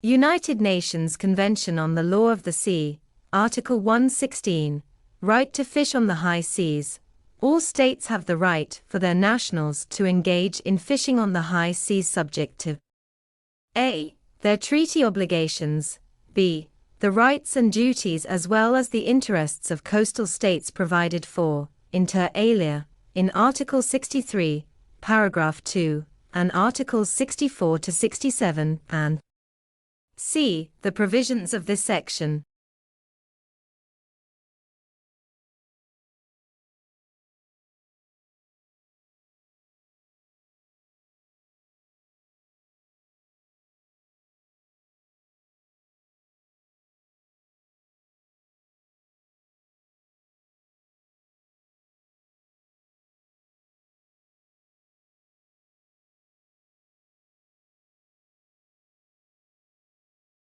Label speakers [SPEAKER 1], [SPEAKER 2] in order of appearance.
[SPEAKER 1] United Nations Convention on the Law of the Sea, Article 116, right to fish on the high seas. All states have the right for their nationals to engage in fishing on the high seas subject to a. their treaty obligations, b. the rights and duties as well as the interests of coastal states provided for, inter alia, in Article 63, paragraph 2, and Articles 64 to 67, and c. the provisions of this section.